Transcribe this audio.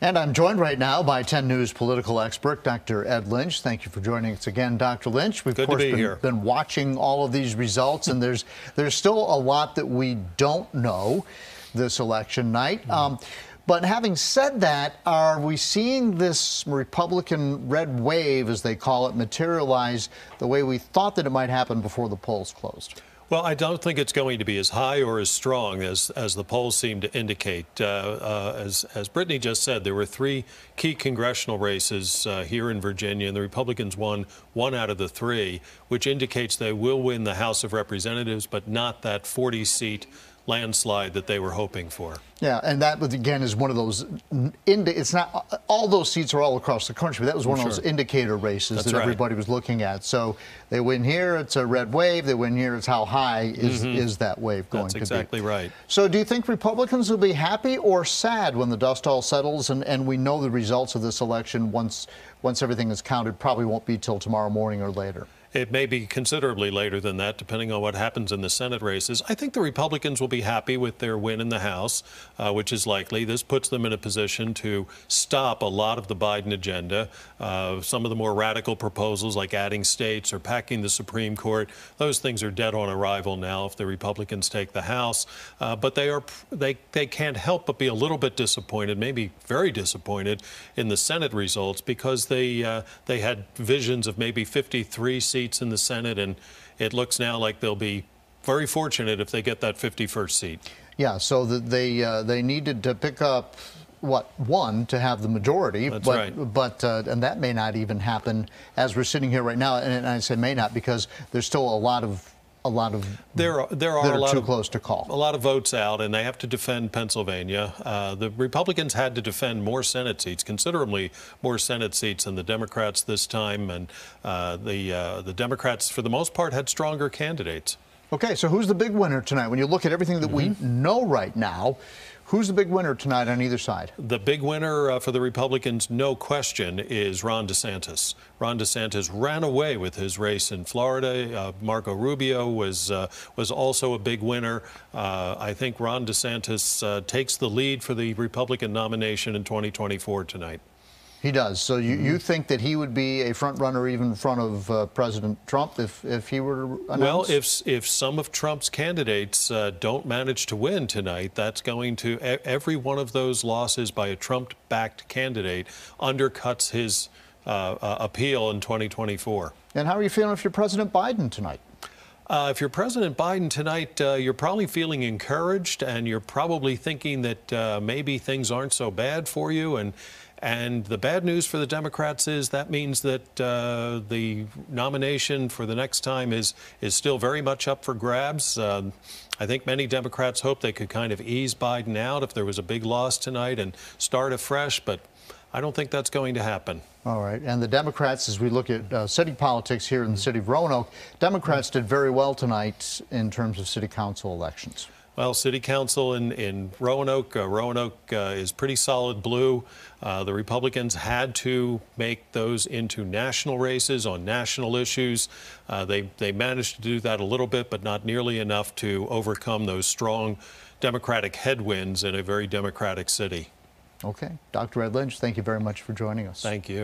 And I'm joined right now by 10 News political expert, Dr. Ed Lynch. Thank you for joining us again, Dr. Lynch. We've, of course, been watching all of these results, and there's still a lot that we don't know this election night. But having said that, are we seeing this Republican red wave, as they call it, materialize the way we thought that it might happen before the polls closed? Well, I don't think it's going to be as high or as strong as the polls seem to indicate. As Brittany just said, there were 3 key congressional races here in Virginia, and the Republicans won 1 out of the 3, which indicates they will win the House of Representatives, but not that 40-seat landslide that they were hoping for. Yeah, and that, again, is one of those, it's not, all those seats are all across the country. That was one of those indicator races that everybody was looking at. So they win here, it's a red wave. They win here, it's how high is that wave going to be. That's exactly right. So do you think Republicans will be happy or sad when the dust all settles and we know the results of this election once everything is counted? Probably won't be till tomorrow morning or later. It may be considerably later than that, depending on what happens in the Senate races. I think the Republicans will be happy with their win in the House, which is likely. This puts them in a position to stop a lot of the Biden agenda. Some of the more radical proposals, like adding states or packing the Supreme Court, those things are dead on arrival now if the Republicans take the House. But they can't help but be a little bit disappointed, maybe very disappointed, in the Senate results, because they had visions of maybe 53 seats in the Senate, and it looks now like they'll be very fortunate if they get that 51st seat. Yeah, so they needed to pick up, what, 1 to have the majority. That's right. And that may not even happen as we're sitting here right now. And I say may not because there's still a lot of there are a lot too close to call. A lot of votes out, and they have to defend Pennsylvania. The Republicans had to defend more Senate seats, considerably more Senate seats than the Democrats this time, and the Democrats, for the most part, had stronger candidates. Okay, so who's the big winner tonight? When you look at everything that we know right now, who's the big winner tonight on either side? The big winner for the Republicans, no question, is Ron DeSantis. Ron DeSantis ran away with his race in Florida. Marco Rubio was also a big winner. I think Ron DeSantis takes the lead for the Republican nomination in 2024 tonight. He does. So you think that he would be a front runner even in front of President Trump if he were to announce? Well, if some of Trump's candidates don't manage to win tonight, that's going to, every one of those losses by a Trump-backed candidate undercuts his appeal in 2024. And how are you feeling if you're President Biden tonight? If you're President Biden tonight, you're probably feeling encouraged, and you're probably thinking that maybe things aren't so bad for you. And the bad news for the Democrats is that means that the nomination for the next time is still very much up for grabs. I think many Democrats hope they could kind of ease Biden out if there was a big loss tonight and start afresh, but I don't think that's going to happen. All right. And the Democrats, as we look at city politics here in the city of Roanoke, Democrats did very well tonight in terms of city council elections. Well, city council in Roanoke, is pretty solid blue. The Republicans had to make those into national races on national issues. They managed to do that a little bit, but not nearly enough to overcome those strong Democratic headwinds in a very Democratic city. Okay. Dr. Ed Lynch, thank you very much for joining us. Thank you.